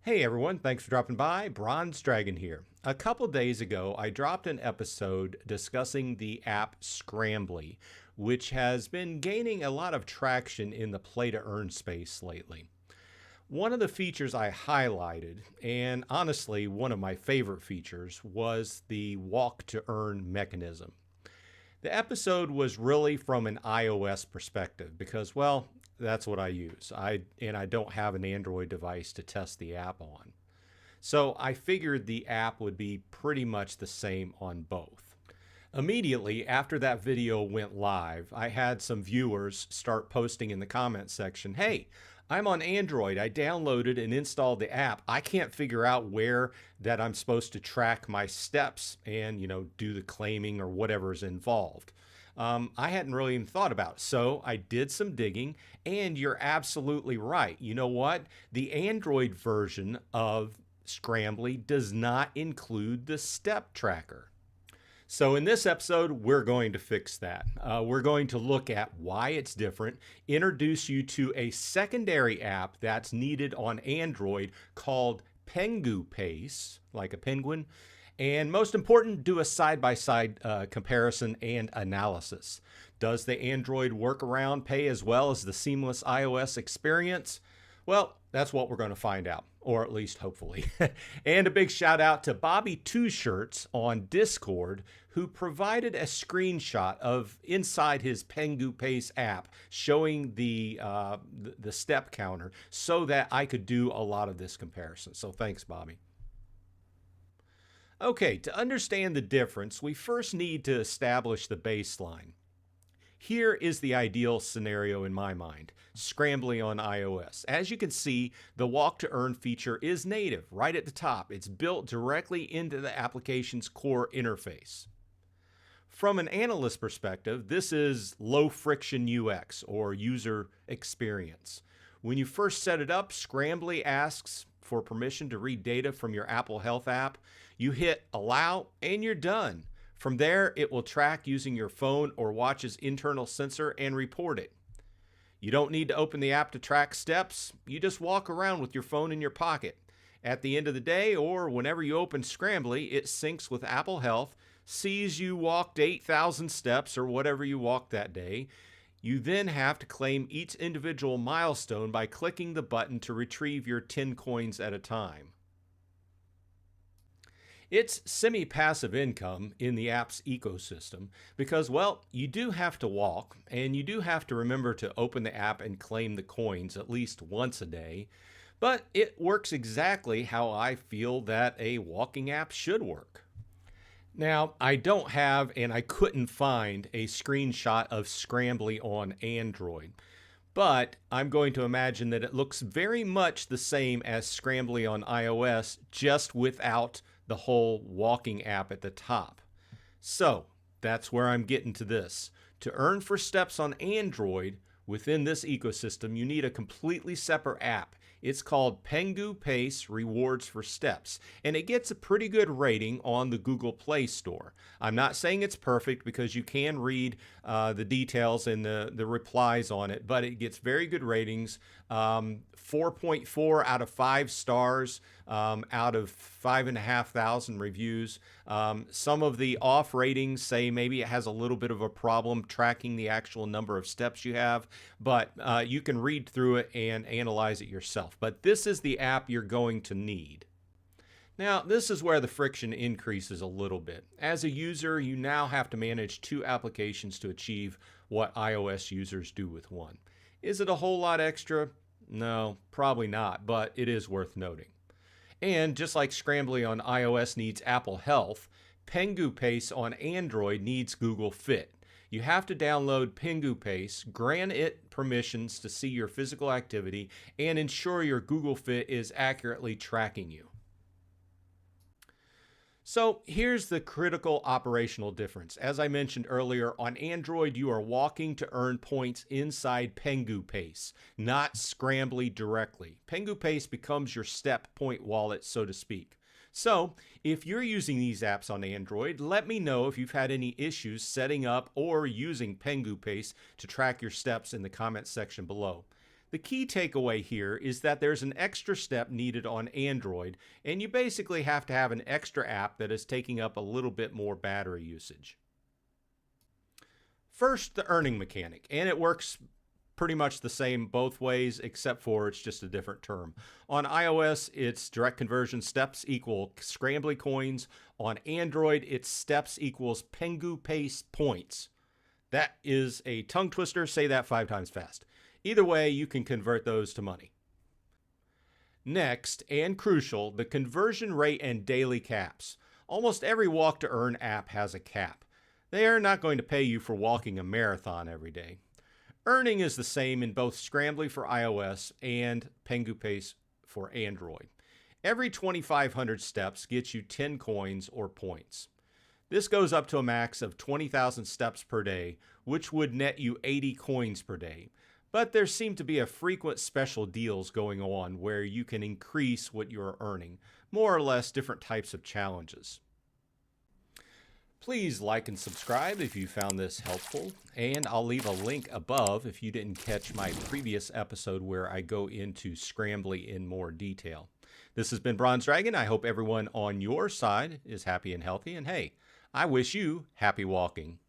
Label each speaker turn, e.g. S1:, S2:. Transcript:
S1: Hey everyone, thanks for dropping by. Bronze Dragon here. A couple days ago, I dropped an episode discussing the app Scrambly, which has been gaining a lot of traction in the play to earn space lately. One of the features I highlighted, and honestly, one of my favorite features, was the walk to earn mechanism. The episode was really from an iOS perspective because, well, that's what I use. I don't have an Android device to test the app on. So I figured the app would be pretty much the same on both. Immediately after that video went live, I had some viewers start posting in the comments section, "Hey, I'm on Android. I downloaded and installed the app. I can't figure out where that I'm supposed to track my steps and, do the claiming or whatever is involved." I hadn't really even thought about it. So I did some digging, and you're absolutely right. You know what? The Android version of Scrambly does not include the step tracker. So in this episode, we're going to fix that. We're going to look at why it's different, introduce you to a secondary app that's needed on Android called PenguPace, like a penguin, and most important, do a side-by-side comparison and analysis. Does the Android workaround pay as well as the seamless iOS experience? Well, that's what we're going to find out, or at least hopefully. And a big shout out to Bobby Two Shirts on Discord, who provided a screenshot of inside his PenguPace app showing the step counter so that I could do a lot of this comparison. So thanks, Bobby. Okay, to understand the difference, we first need to establish the baseline. Here is the ideal scenario in my mind, Scrambly on iOS. As you can see, the walk to earn feature is native right at the top. It's built directly into the application's core interface. From an analyst perspective, this is low friction UX or user experience. When you first set it up, Scrambly asks for permission to read data from your Apple Health app. You hit allow and you're done. From there, it will track using your phone or watch's internal sensor and report it. You don't need to open the app to track steps. You just walk around with your phone in your pocket. At the end of the day, or whenever you open Scrambly, it syncs with Apple Health, sees you walked 8,000 steps or whatever you walked that day. You then have to claim each individual milestone by clicking the button to retrieve your 10 coins at a time. It's semi-passive income in the app's ecosystem because, well, you do have to walk and you do have to remember to open the app and claim the coins at least once a day, but it works exactly how I feel that a walking app should work. Now, I don't have and I couldn't find a screenshot of Scrambly on Android, but I'm going to imagine that it looks very much the same as Scrambly on iOS, just without the whole walking app at the top. So that's where I'm getting to this. To earn for steps on Android within this ecosystem, you need a completely separate app. It's called PenguPace Rewards for Steps, and it gets a pretty good rating on the Google Play Store. I'm not saying it's perfect because you can read the details and the replies on it, but it gets very good ratings. 4.4 out of 5 stars out of 5,500 reviews. Some of the off ratings say maybe it has a little bit of a problem tracking the actual number of steps you have, but you can read through it and analyze it yourself. But this is the app you're going to need. Now, this is where the friction increases a little bit. As a user, you now have to manage 2 applications to achieve what iOS users do with one. Is it a whole lot extra? No, probably not, but it is worth noting. And just like Scrambly on iOS needs Apple Health, PenguPace on Android needs Google Fit. You have to download PenguPace, grant it permissions to see your physical activity, and ensure your Google Fit is accurately tracking you. So here's the critical operational difference. As I mentioned earlier, on Android, you are walking to earn points inside PenguPace, not Scrambly directly. PenguPace becomes your step point wallet, so to speak. So if you're using these apps on Android, let me know if you've had any issues setting up or using PenguPace to track your steps in the comments section below. The key takeaway here is that there's an extra step needed on Android, and you basically have to have an extra app that is taking up a little bit more battery usage. First, the earning mechanic, and it works pretty much the same both ways, except for it's just a different term. On iOS, it's direct conversion steps equal Scrambly coins. On Android, it's steps equals PenguPace points. That is a tongue twister. Say that 5 times fast. Either way, you can convert those to money. Next, and crucial, the conversion rate and daily caps. Almost every walk to earn app has a cap. They are not going to pay you for walking a marathon every day. Earning is the same in both Scrambly for iOS and PenguPace for Android. Every 2,500 steps gets you 10 coins or points. This goes up to a max of 20,000 steps per day, which would net you 80 coins per day. But there seem to be a frequent special deals going on where you can increase what you're earning, more or less different types of challenges. Please like and subscribe if you found this helpful, and I'll leave a link above if you didn't catch my previous episode where I go into Scrambly in more detail. This has been Bronze Dragon. I hope everyone on your side is happy and healthy, and hey, I wish you happy walking.